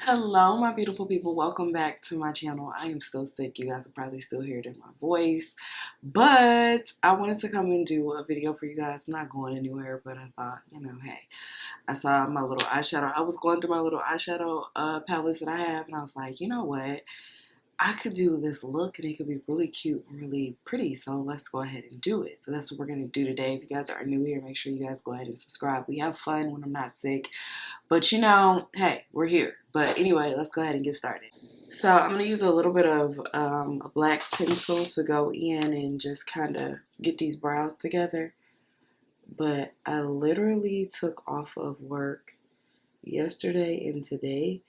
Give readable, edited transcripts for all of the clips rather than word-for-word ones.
Hello, my beautiful people. Welcome back to my channel. I am still sick. You guys are probably still hearing it in my voice. But I wanted to come and do a video for you guys. I'm not going anywhere, but I thought, hey, I saw my little eyeshadow. I was going through my little eyeshadow palettes that I have, and I was like, you know what? I could do this look and it could be really cute and really pretty. So let's go ahead and do it. So that's what we're going to do today. If you guys are new here, make sure you guys go ahead and subscribe. We have fun when I'm not sick. But hey, we're here. But anyway, let's go ahead and get started. So I'm going to use a little bit of a black pencil to go in and just kind of get these brows together. But I literally took off of work yesterday and today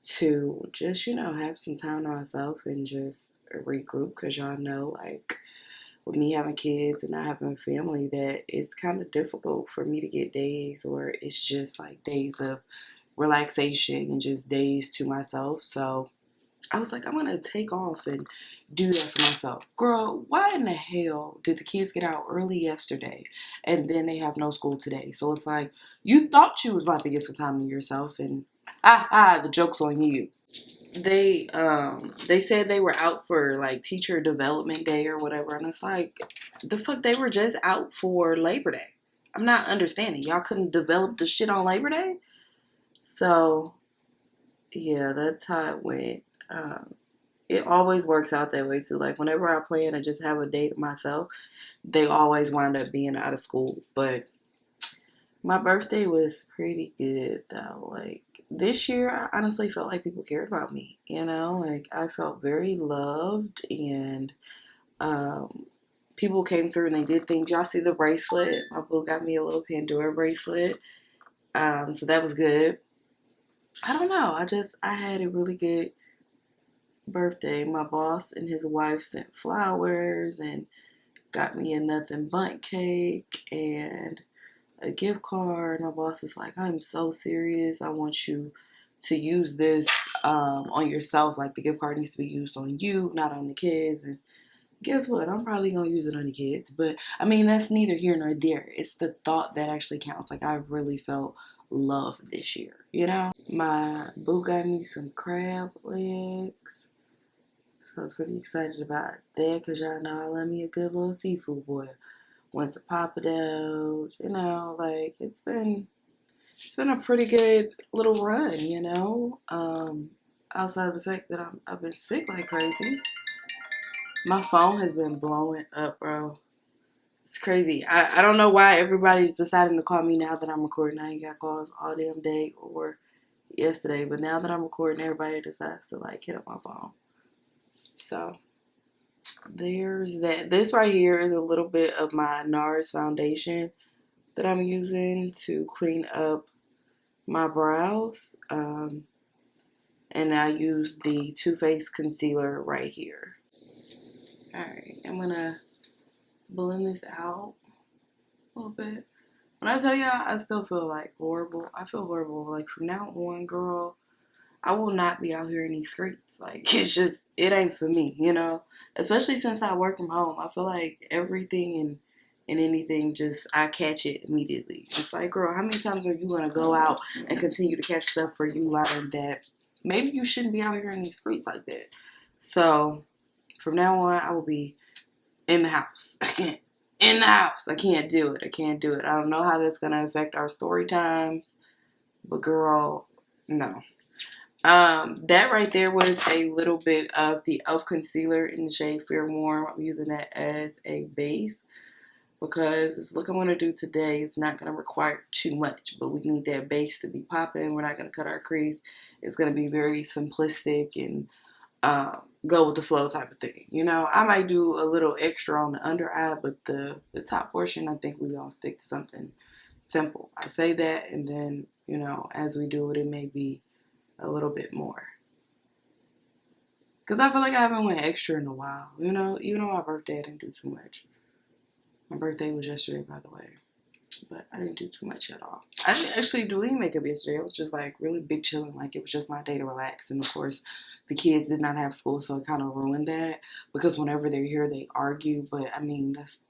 to just, have some time to myself and just regroup. Because y'all know, like, with me having kids and not having a family, that it's kind of difficult for me to get days where it's just like days of relaxation and just days to myself. So I was like, I'm gonna take off and do that for myself. Girl, why in the hell did the kids get out early yesterday and then they have no school today? So it's like, you thought you was about to get some time to yourself, and the joke's on you. They said they were out for like teacher development day or whatever, and it's like, the fuck, they were just out for Labor Day. I'm not understanding. Y'all couldn't develop the shit on Labor Day? So yeah, that's how it went. It always works out that way too. Like, whenever I plan to just have a day to myself, they always wind up being out of school. But my birthday was pretty good though. Like, this year, I honestly felt like people cared about me. Like, I felt very loved, and um, people came through and they did things. Y'all see the bracelet? My boo got me a little Pandora bracelet. So that was good. I don't know. I had a really good birthday. My boss and his wife sent flowers and got me a nothing bundt cake and a gift card. My boss is like, I'm so serious. I want you to use this on yourself. Like, the gift card needs to be used on you, not on the kids. And guess what? I'm probably going to use it on the kids. But, I mean, that's neither here nor there. It's the thought that actually counts. Like, I really felt love this year. My boo got me some crab legs. So I was pretty excited about that, because y'all know I love me a good little seafood boil. Went to Papa Do's, like, it's been a pretty good little run. Outside of the fact that I've been sick like crazy. My phone has been blowing up, bro. It's crazy. I don't know why everybody's deciding to call me now that I'm recording. I ain't got calls all damn day or yesterday, but now that I'm recording, everybody decides to like hit up my phone. So there's that. This right here is a little bit of my NARS foundation that I'm using to clean up my brows. And I use the Too Faced concealer right here. Alright, I'm gonna blend this out a little bit. When I tell y'all, I still feel like horrible. I feel horrible. Like, from now on, girl, I will not be out here in these streets. Like, it ain't for me. Especially since I work from home. I feel like everything and anything, just, I catch it immediately. It's like, girl, how many times are you going to go out and continue to catch stuff for you learn that maybe you shouldn't be out here in these streets like that? So, from now on, I will be in the house. I can't. In the house. I can't do it. I don't know how that's going to affect our story times. But, girl, no. That right there was a little bit of the e.l.f. concealer in the shade Fair Warm. I'm using that as a base because this look I'm going to do today is not going to require too much, but we need that base to be popping. We're not going to cut our crease. It's going to be very simplistic and go with the flow type of thing. I might do a little extra on the under eye, but the top portion, I think we're going to stick to something simple. I say that, and then, as we do it, it may be a little bit more. Because I feel like I haven't went extra in a while. Even on my birthday, I didn't do too much. My birthday was yesterday, by the way. But I didn't do too much at all. I didn't actually do any makeup yesterday. I was just like really big chilling. Like, it was just my day to relax. And of course, the kids did not have school, so it kind of ruined that. Because whenever they're here, they argue. But I mean, that's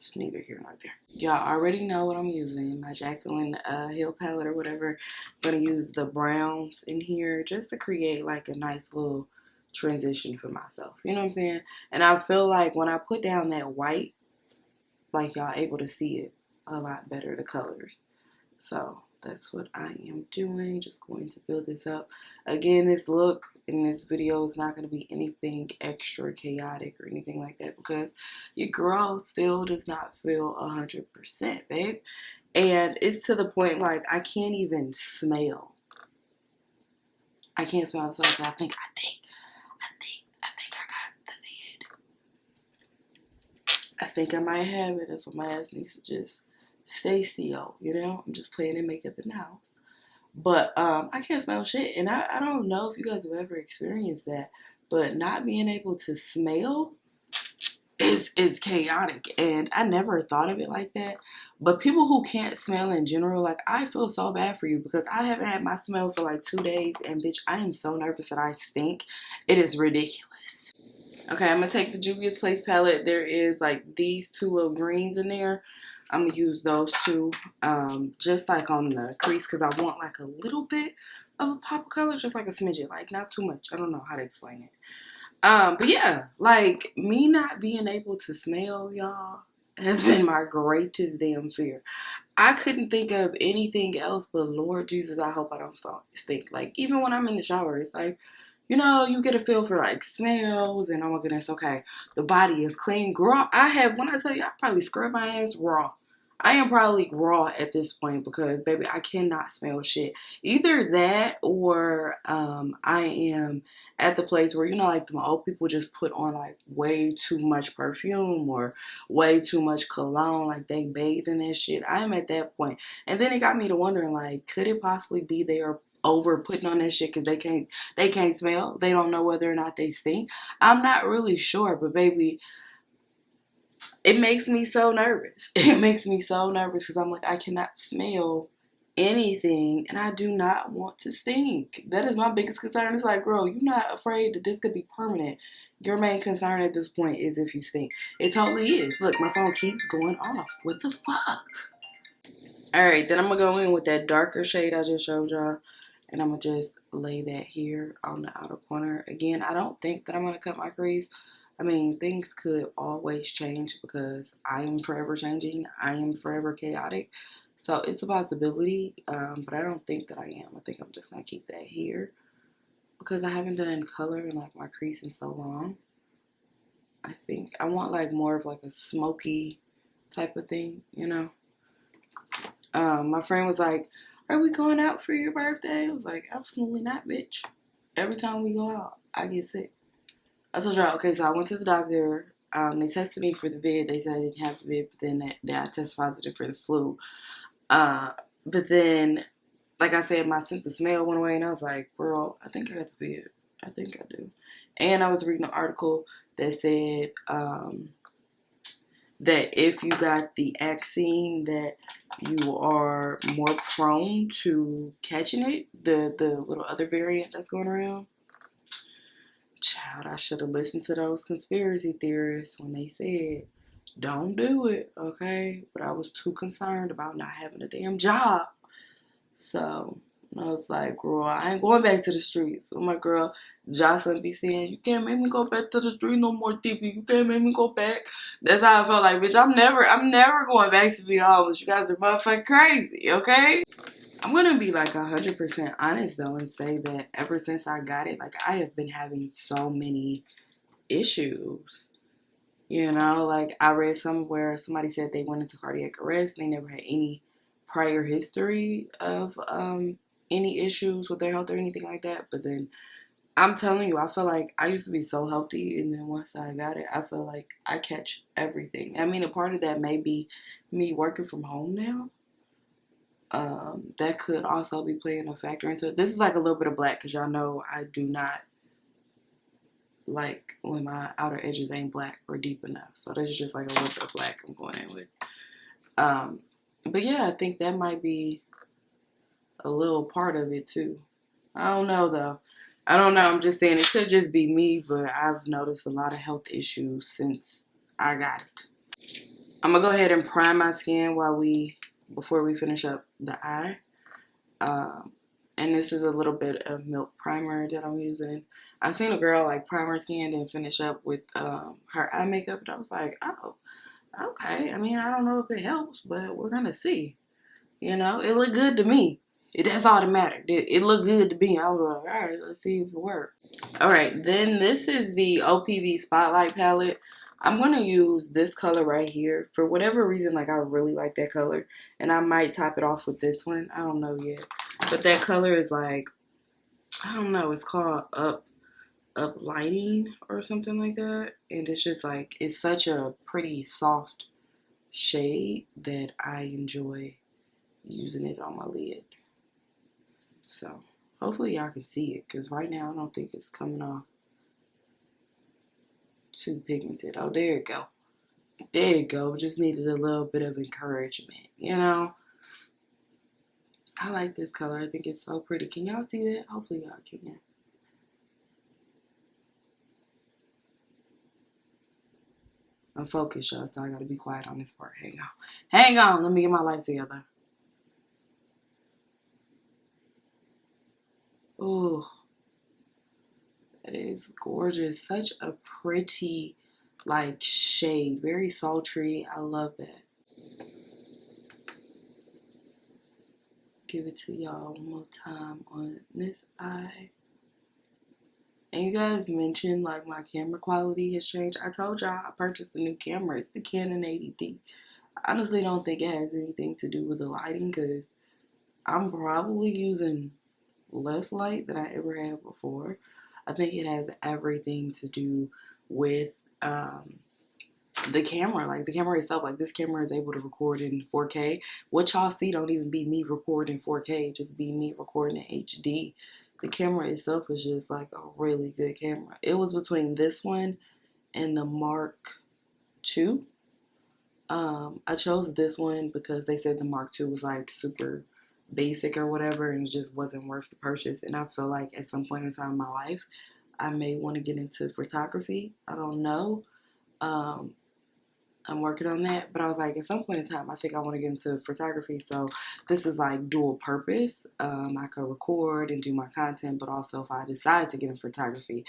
It's neither here nor there. Y'all already know what I'm using. My Jacqueline Hill palette or whatever. I'm going to use the browns in here just to create like a nice little transition for myself. You know what I'm saying? And I feel like when I put down that white, like y'all able to see it a lot better, the colors. So that's what I am doing. Just going to build this up. Again, this look in this video is not going to be anything extra chaotic or anything like that because your girl still does not feel 100%, babe. And it's to the point like I can't even smell. I can't smell the sauce. I think I got the vid. I think I might have it. That's what my ass needs to just stay still, you know? I'm just playing in makeup in the house. But I can't smell shit. And I don't know if you guys have ever experienced that. But not being able to smell is chaotic. And I never thought of it like that. But people who can't smell in general, like, I feel so bad for you. Because I haven't had my smell for like 2 days. And bitch, I am so nervous that I stink. It is ridiculous. Okay, I'm going to take the Juvia's Place palette. There is like these 2 little greens in there. I'm going to use those 2 just like on the crease because I want like a little bit of a pop of color, just like a smidget, like not too much. I don't know how to explain it. But yeah, like me not being able to smell, y'all, has been my greatest damn fear. I couldn't think of anything else but Lord Jesus, I hope I don't stink. Like even when I'm in the shower, it's like, you know, you get a feel for like smells and oh my goodness, okay, the body is clean. Girl, when I tell you, I probably scrub my ass raw. I am probably raw at this point because, baby, I cannot smell shit. Either that or I am at the place where, you know, like the old people just put on like way too much perfume or way too much cologne. Like they bathe in that shit. I am at that point. And then it got me to wondering, like, could it possibly be they are over putting on that shit because they can't smell? They don't know whether or not they stink. I'm not really sure, but baby, it makes me so nervous. It makes me so nervous because I'm like, I cannot smell anything and I do not want to stink. That is my biggest concern. It's like, girl, you're not afraid that this could be permanent. Your main concern at this point is if you stink. It totally is. Look, my phone keeps going off. What the fuck? Alright, then I'm going to go in with that darker shade I just showed y'all. And I'm going to just lay that here on the outer corner. Again, I don't think that I'm going to cut my crease. I mean, things could always change because I am forever changing. I am forever chaotic. So it's a possibility, but I don't think that I am. I think I'm just going to keep that here because I haven't done color in like my crease in so long. I think I want like more of like a smoky type of thing, you know. My friend was like, are we going out for your birthday? I was like, absolutely not, bitch. Every time we go out, I get sick. I told y'all, okay, so I went to the doctor. They tested me for the vid. They said I didn't have the vid, but then I tested positive for the flu. But then, like I said, my sense of smell went away, and I was like, girl, I think I got the vid. I think I do. And I was reading an article that said that if you got the vaccine, that you are more prone to catching it, the little other variant that's going around. Child, I should have listened to those conspiracy theorists when they said, don't do it, okay? But I was too concerned about not having a damn job. So I was like, girl, I ain't going back to the streets. So my girl Jocelyn be saying, you can't make me go back to the street no more, TP. You can't make me go back. That's how I felt like, bitch, I'm never going back to be homeless. You guys are motherfucking crazy, okay? I'm going to be like 100% honest though and say that ever since I got it, like I have been having so many issues. You know, like I read somewhere somebody said they went into cardiac arrest. They never had any prior history of any issues with their health or anything like that. But then I'm telling you, I feel like I used to be so healthy, and then once I got it, I feel like I catch everything. I mean, a part of that may be me working from home now. That could also be playing a factor into it. This is like a little bit of black because y'all know I do not like when my outer edges ain't black or deep enough. So this is just like a little bit of black I'm going in with. But yeah, I think that might be a little part of it too. I don't know though. I don't know. I'm just saying it could just be me, but I've noticed a lot of health issues since I got it. I'm gonna go ahead and prime my skin before we finish up the eye. Um, and this is a little bit of milk primer that I'm using. I've seen a girl like prime her skin and finish up with her eye makeup, and I was like, oh, okay. I mean, I don't know if it helps, but we're gonna see. You know, it looked good to me. That's all that mattered. It looked good to me. I was like, all right, let's see if it works. All right, then this is the OPV Spotlight palette. I'm going to use this color right here. For whatever reason, like I really like that color. And I might top it off with this one. I don't know yet. But that color is like, I don't know. It's called Up Lighting or something like that. And it's just like, it's such a pretty soft shade that I enjoy using it on my lid. So hopefully y'all can see it, because right now I don't think it's coming off too pigmented. Oh, there you go. There you go. Just needed a little bit of encouragement, you know? I like this color. I think it's so pretty. Can y'all see that? Hopefully y'all can. I'm focused, y'all, so I gotta be quiet on this part. Hang on. Hang on. Let me get my life together. Ooh, that is gorgeous. Such a pretty, like, shade. Very sultry. I love that. Give it to y'all one more time on this eye. And you guys mentioned like my camera quality has changed. I told y'all I purchased a new camera. It's the Canon 80D. I honestly don't think it has anything to do with the lighting, because I'm probably using less light than I ever have before. I think it has everything to do with the camera, like the camera itself. Like this camera is able to record in 4K. What y'all see don't even be me recording 4K, it just be me recording in HD. The camera itself is just like a really good camera. It was between this one and the Mark II. I chose this one because they said the Mark II was like super basic or whatever, and it just wasn't worth the purchase. And I feel like at some point in time in my life, I may want to get into photography. I don't know. Um, I'm working on that, but I was like, at some point in time, I think I want to get into photography. So this is like dual purpose. I could record and do my content, but also if I decide to get in photography,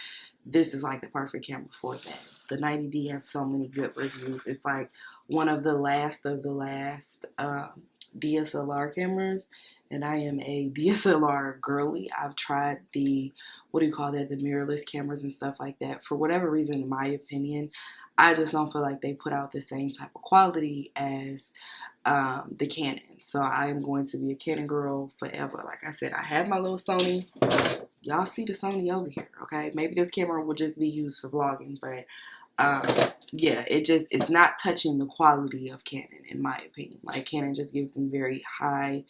this is like the perfect camera for that. The 90D has so many good reviews. It's like one of the last DSLR cameras, and I am a DSLR girly. I've tried the, what do you call that, the mirrorless cameras and stuff like that. For whatever reason, in my opinion, I just don't feel like they put out the same type of quality as the Canon. So I am going to be a Canon girl forever. Like I said, I have my little Sony. Y'all see the Sony over here, okay? Maybe this camera will just be used for vlogging, but yeah, it's not touching the quality of Canon, in my opinion. Like Canon just gives me very high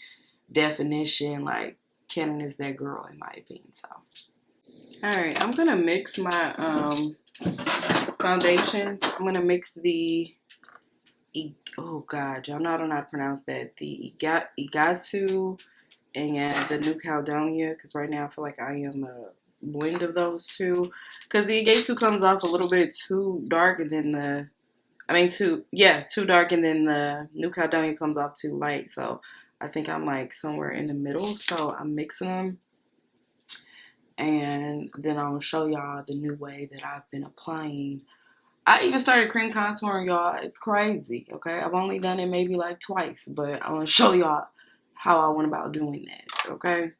definition. Like Canon is that girl, in my opinion. So all right, I'm gonna mix my foundations. I'm gonna mix the oh god, y'all know I don't know how to pronounce that. The Iguacu and the New Caledonia, because right now I feel like I am a blend of those two. Because the Iguacu comes off a little bit too dark, and then too dark, and then the New Caledonia comes off too light. So I think I'm like somewhere in the middle. So I'm mixing them. And then I'll show y'all the new way that I've been applying. I even started cream contouring, y'all. It's crazy, okay? I've only done it maybe like twice, but I want to show y'all how I went about doing that, okay?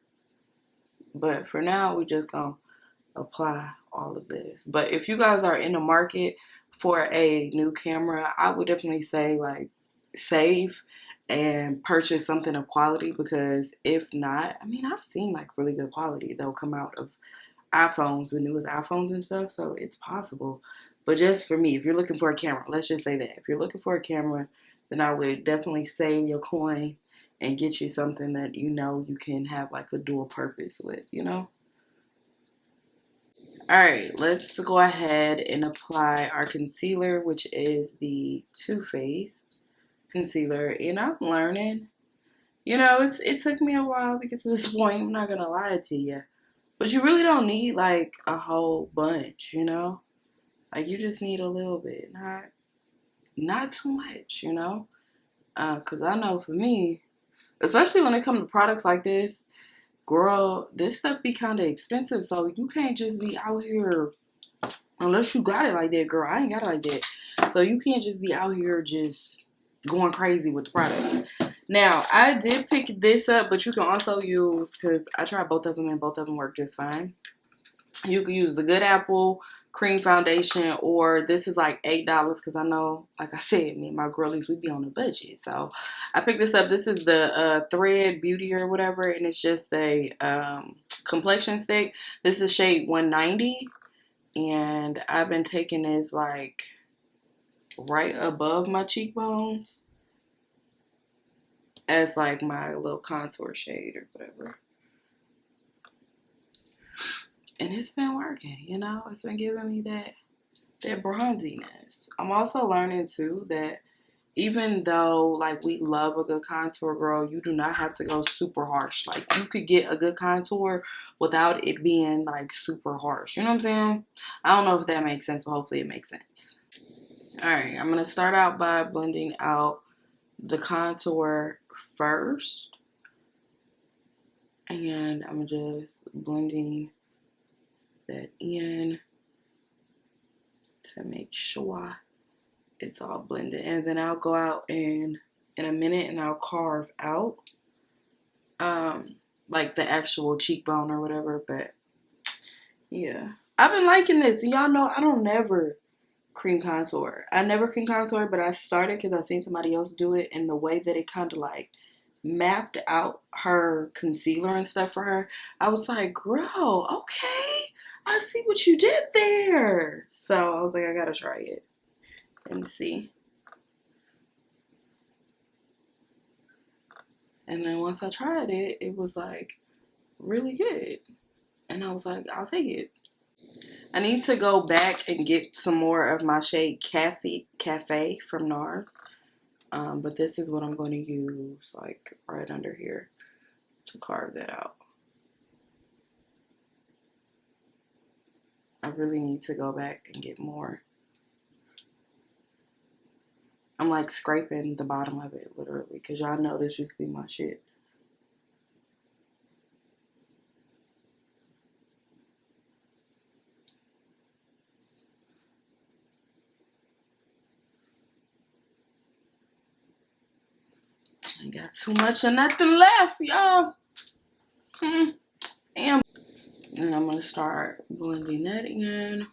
But for now, we're just going to apply all of this. But if you guys are in the market for a new camera, I would definitely say, like, save and purchase something of quality, because if not, I mean, I've seen, like, really good quality. They'll come out of iPhones, the newest iPhones and stuff, so it's possible. But just for me, if you're looking for a camera, let's just say that. If you're looking for a camera, then I would definitely save your coin and get you something that you know you can have like a dual purpose with, you know? Alright, let's go ahead and apply our concealer, which is the Too Faced concealer. And I'm learning. You know, it took me a while to get to this point, I'm not gonna lie to you. But you really don't need like a whole bunch, you know? Like you just need a little bit, not not too much, you know? Because I know for me, especially when it comes to products like this, girl, this stuff be kind of expensive. So you can't just be out here, unless you got it like that, girl. I ain't got it like that. So you can't just be out here just going crazy with the products. Now, I did pick this up, but you can also use, because I tried both of them and both of them work just fine. You can use the Good Apple cream foundation, or this is like $8 because I know, like I said, me and my girlies, we be on a budget. So I picked this up. This is the Thread Beauty or whatever, and it's just a complexion stick. This is shade 190, and I've been taking this like right above my cheekbones as like my little contour shade or whatever. And it's been working, you know? It's been giving me that bronziness. I'm also learning too that even though like we love a good contour, girl, you do not have to go super harsh. Like you could get a good contour without it being like super harsh. You know what I'm saying? I don't know if that makes sense, but hopefully it makes sense. Alright, I'm gonna start out by blending out the contour first. And I'm just blending that in to make sure it's all blended. And then I'll go out and in a minute and I'll carve out like the actual cheekbone or whatever. But yeah, I've been liking this. Y'all know I don't never cream contour. I never cream contour, but I started because I seen somebody else do it, and the way that it kind of like mapped out her concealer and stuff for her, I was like, girl, okay, I see what you did there. So I was like, I gotta try it and see. And then once I tried it, it was like really good. And I was like, I'll take it. I need to go back and get some more of my shade Cafe from NARS. But this is what I'm going to use like right under here to carve that out. I really need to go back and get more. I'm like scraping the bottom of it literally because y'all know this used to be my shit. Ain't got too much of nothing left, y'all. And I'm going to start blending that in.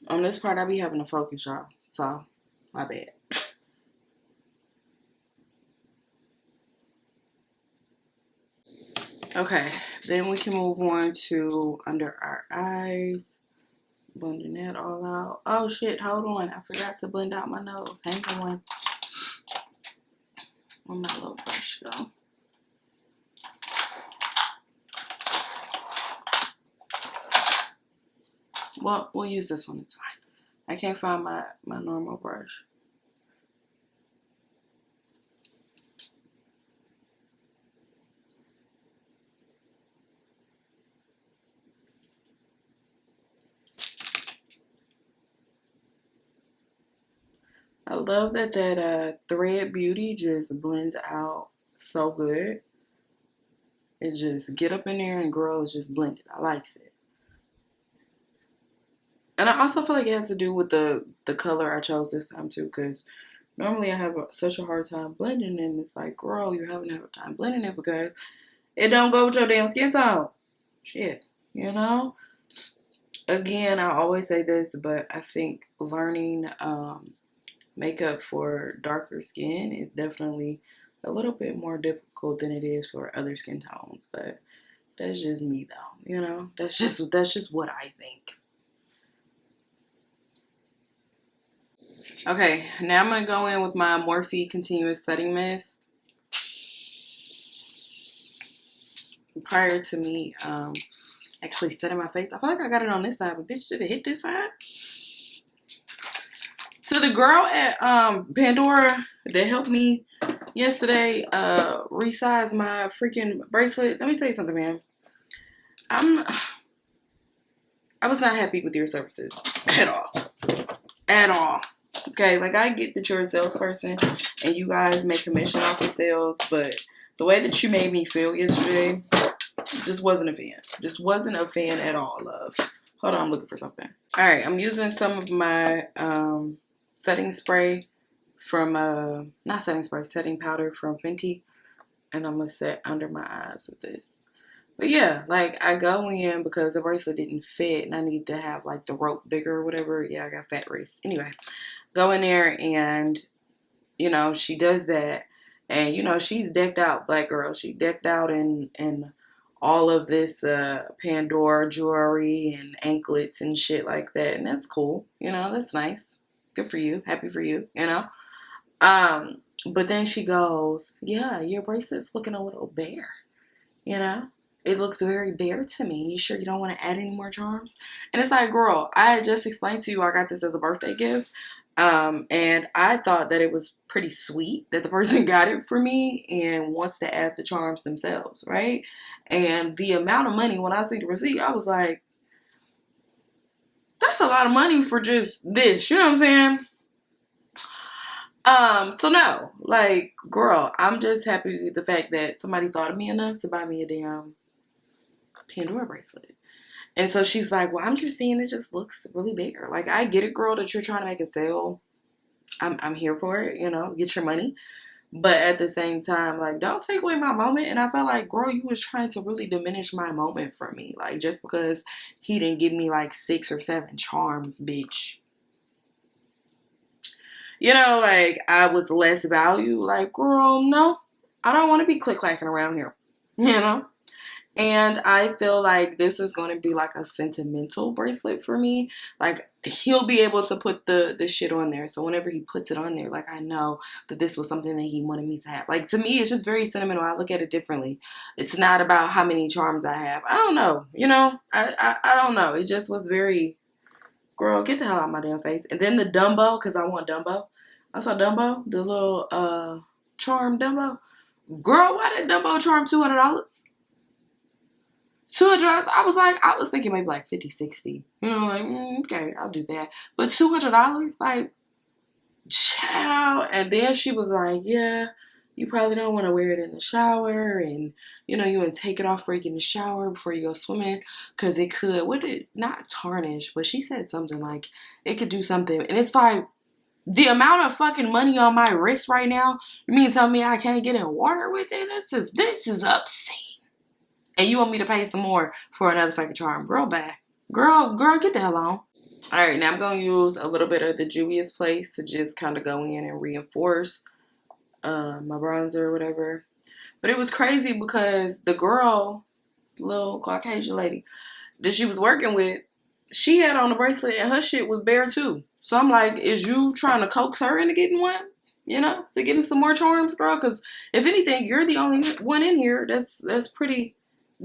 On this part, I be having to focus, y'all. So, my bad. Okay, then we can move on to under our eyes. Blending that all out. Oh shit, hold on. I forgot to blend out my nose. Hang on. Where my little brush go? Well, we'll use this one. It's fine. I can't find my normal brush. I love that Thread Beauty just blends out so good. It just get up in there and girl is just blended. I likes it. And I also feel like it has to do with the color I chose this time too, because normally I have such a hard time blending, and it's like, girl, you're having a hard time blending it because it don't go with your damn skin tone. Shit, you know? Again, I always say this, but I think learning makeup for darker skin is definitely a little bit more difficult than it is for other skin tones. But that's just me, though. You know, that's just what I think. Okay, now I'm gonna go in with my Morphe Continuous Setting Mist. Prior to me actually setting my face, I feel like I got it on this side, but bitch, should have hit this side. To the girl at Pandora that helped me yesterday resize my freaking bracelet, let me tell you something, man. I was not happy with your services at all. At all. Okay, like I get that you're a salesperson and you guys make commission off the sales, but the way that you made me feel yesterday, just wasn't a fan. Just wasn't a fan at all, love. Hold on, I'm looking for something. All right, I'm using some of my setting spray from, not setting spray, setting powder from Fenty. And I'm going to set under my eyes with this. But yeah, like I go in because the bracelet didn't fit and I need to have like the rope bigger or whatever. Yeah, I got fat wrist. Anyway, go in there and, you know, she does that. And, you know, she's decked out, black girl. She decked out in all of this Pandora jewelry and anklets and shit like that. And that's cool. You know, that's nice. Good for you. Happy for you, you know. But then she goes, yeah, your bracelet's looking a little bare, you know. It looks very bare to me. You sure you don't want to add any more charms? And it's like, girl, I had just explained to you I got this as a birthday gift. And I thought that it was pretty sweet that the person got it for me and wants to add the charms themselves, right? And the amount of money, when I see the receipt, I was like, that's a lot of money for just this. You know what I'm saying? So no, like, girl, I'm just happy with the fact that somebody thought of me enough to buy me a damn Pandora bracelet. And so she's like, well, I'm just saying it just looks really bigger. Like, I get it, girl, that you're trying to make a sale. I'm here for it, you know, get your money. But at the same time, like, don't take away my moment. And I felt like, girl, you was trying to really diminish my moment for me. Like, just because he didn't give me like 6 or 7 charms, bitch. You know, like, I was less value. Like, girl, no. I don't want to be click-clacking around here. You know? And I feel like this is going to be like a sentimental bracelet for me. Like, he'll be able to put the shit on there. So whenever he puts it on there, like, I know that this was something that he wanted me to have. Like, to me, it's just very sentimental. I look at it differently. It's not about how many charms I have. I don't know. You know? I don't know. It just was very, girl, get the hell out of my damn face. And then the Dumbo, because I want Dumbo. I saw Dumbo, the little charm Dumbo. Girl, why did Dumbo charm $200? $200, I was thinking maybe like 50, 60. You know, like, okay, I'll do that. But $200, like, child. And then she was like, yeah, you probably don't want to wear it in the shower. And, you know, you want to take it off before you get in the shower, before you go swimming. Because it could, not tarnish, but she said something like, it could do something. And it's like, the amount of fucking money on my wrist right now, you mean to tell me I can't get in water with it? This is obscene. And you want me to pay some more for another fucking charm. Girl, bye. Girl, get the hell on. Alright, now I'm going to use a little bit of the Juvia's Place to just kind of go in and reinforce my bronzer or whatever. But it was crazy because the girl, little Caucasian lady that she was working with, she had on a bracelet and her shit was bare too. So I'm like, is you trying to coax her into getting one? You know, to getting some more charms, girl? Because if anything, you're the only one in here that's pretty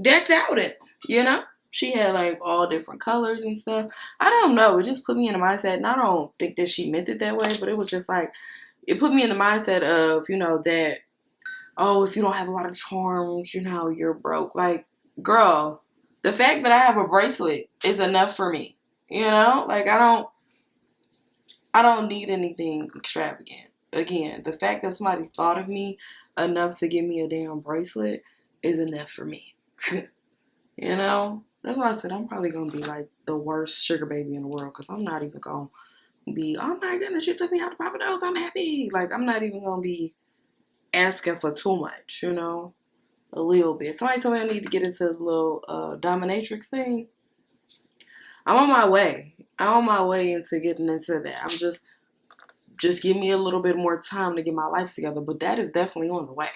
decked out in, you know? She had like all different colors and stuff. I don't know. It just put me in the mindset, and I don't think that she meant it that way, but it was just like, it put me in the mindset of, you know, that, oh, if you don't have a lot of charms, you know, you're broke. Like, girl, the fact that I have a bracelet is enough for me. You know? Like, I don't need anything extravagant. Again, the fact that somebody thought of me enough to give me a damn bracelet is enough for me. You know? That's why I said I'm probably going to be like the worst sugar baby in the world, because I'm not even going to be, oh my goodness, you took me out to Barbados, I'm happy. Like, I'm not even going to be asking for too much, you know? A little bit. Somebody told me I need to get into the little dominatrix thing. I'm on my way. I'm on my way into getting into that. I'm just give me a little bit more time to get my life together, but that is definitely on the way.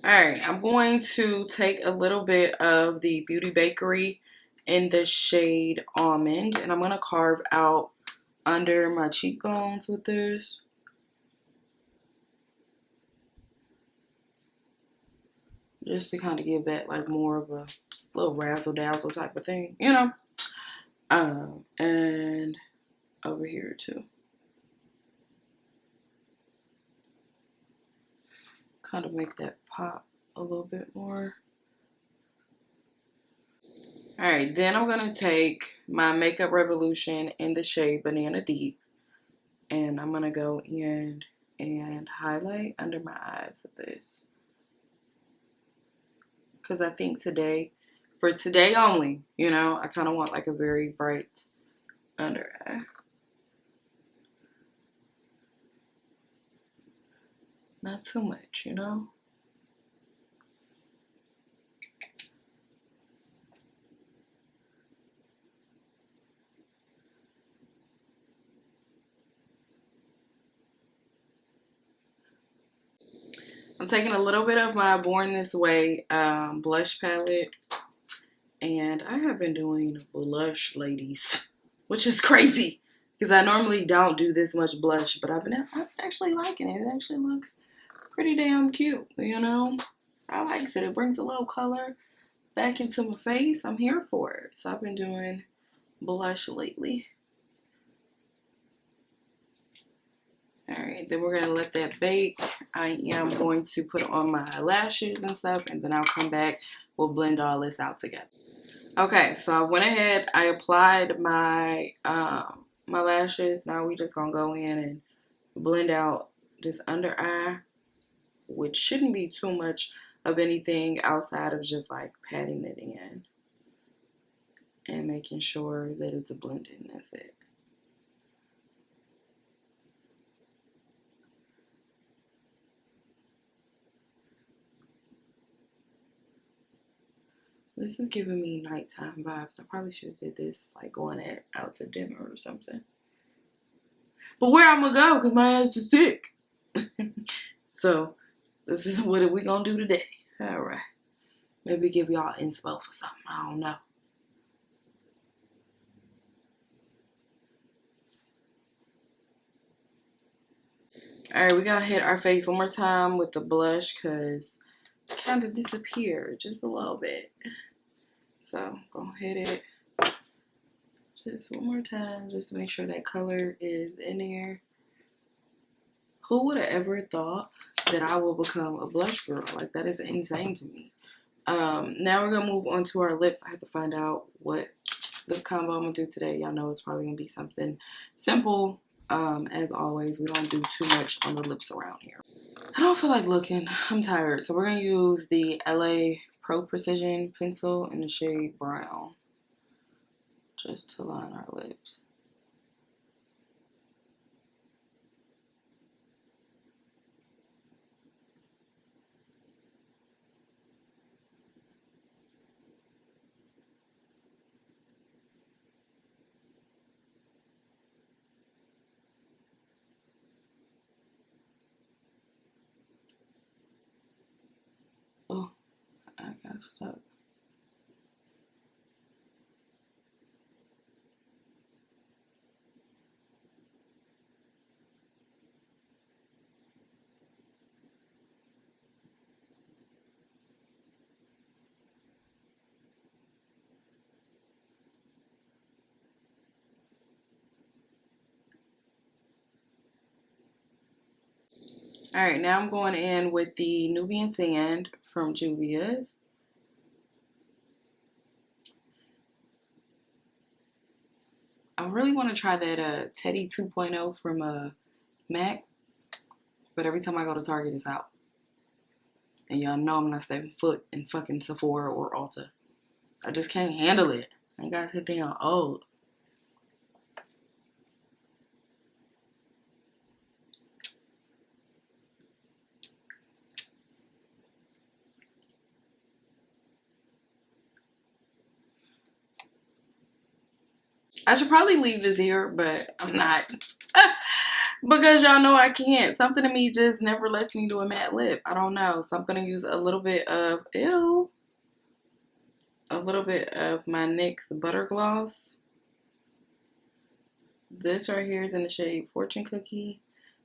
Alright, I'm going to take a little bit of the Beauty Bakery in the shade Almond, and I'm going to carve out under my cheekbones with this. Just to kind of give that like more of a little razzle-dazzle type of thing, you know? And over here too. kind of make that pop a little bit more. Alright, then I'm going to take my Makeup Revolution in the shade Banana Deep. And I'm going to go in and highlight under my eyes with this. Because I think today, for today only, you know, I kind of want like a very bright under eye. Not too much, you know. I'm taking a little bit of my Born This Way blush palette. And I have been doing blush, ladies, which is crazy because I normally don't do this much blush, but I've been actually liking it. It actually looks pretty damn cute, you know. I like it. It brings a little color back into my face. I'm here for it. So I've been doing blush lately. Alright, then we're going to let that bake. I am going to put on my lashes and stuff, and then I'll come back. We'll blend all this out together. Okay, so I went ahead, I applied my my lashes. Now we just gonna go in and blend out this under eye, which shouldn't be too much of anything outside of just like patting it in and making sure that it's a blending. That's it. This is giving me nighttime vibes. I probably should have did this like going out to dinner or something. But where I'm gonna go because my ass is sick. So this is what we gonna do today. All right. Maybe give y'all inspo for something. I don't know. All right, we gonna hit our face one more time with the blush because it kind of disappeared just a little bit. So go hit it just one more time just to make sure that color is in there. Who would have ever thought that I will become a blush girl? Like, that is insane to me. Now we're gonna move on to our lips. I have to find out what lip combo I'm gonna do today. Y'all know it's probably gonna be something simple. As always, we don't do too much on the lips around here. I don't feel like looking. I'm tired. So we're gonna use the LA Pro Precision pencil in the shade Brown just to line our lips. Oh, I got stuck. All right, now I'm going in with the Nubian Sand from Juvia's. I really want to try that Teddy 2.0 from MAC, but every time I go to Target, it's out. And y'all know I'm not stepping foot in fucking Sephora or Ulta. I just can't handle it. I got her damn old. I should probably leave this here, but I'm not. Because y'all know I can't. Something in me just never lets me do a matte lip. I don't know. So I'm going to use a little bit of, a little bit of my NYX Butter Gloss. This right here is in the shade Fortune Cookie.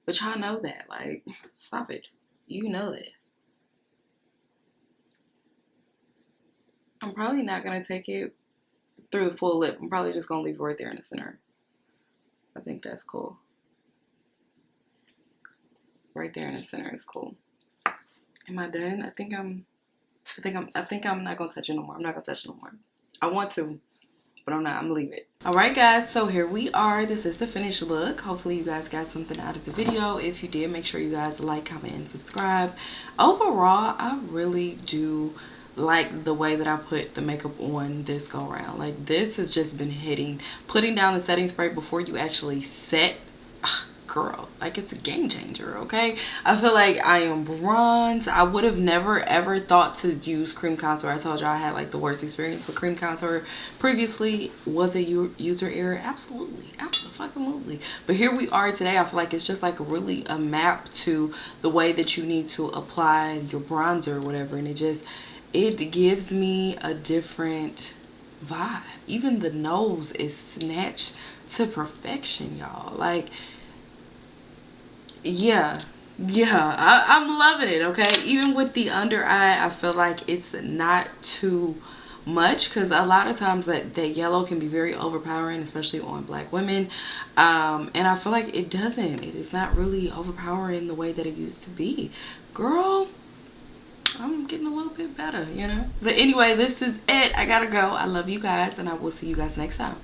But y'all know that. Like, stop it. You know this. I'm probably not going to take it through the full lip. I'm probably just going to leave it right there in the center. I think that's cool. Right there in the center is cool. Am I done? I think I'm not gonna touch it no more. I'm not gonna touch it no more. I want to, but I'm not. I'm gonna leave it. All right, guys. So here we are. This is the finished look. Hopefully you guys got something out of the video. If you did, make sure you guys like, comment, and subscribe. Overall, I really do like the way that I put the makeup on this go around. Like, this has just been hitting. Putting down the setting spray before you actually set, girl, like, it's a game changer. Okay, I feel like I am bronze. I would have never ever thought to use cream contour. I told you I had like the worst experience with cream contour previously. Was a user error? Absolutely, absolutely. But here we are today. I feel like it's just like really a map to the way that you need to apply your bronzer or whatever, and it gives me a different vibe. Even the nose is snatched to perfection, y'all. Like, yeah, I'm loving it. Okay, even with the under eye, I feel like it's not too much, because a lot of times that yellow can be very overpowering, especially on black women, and I feel like it is not really overpowering the way that it used to be. Girl, I'm getting a little bit better, you know. But anyway, this is it. I gotta go. I love you guys, and I will see you guys next time.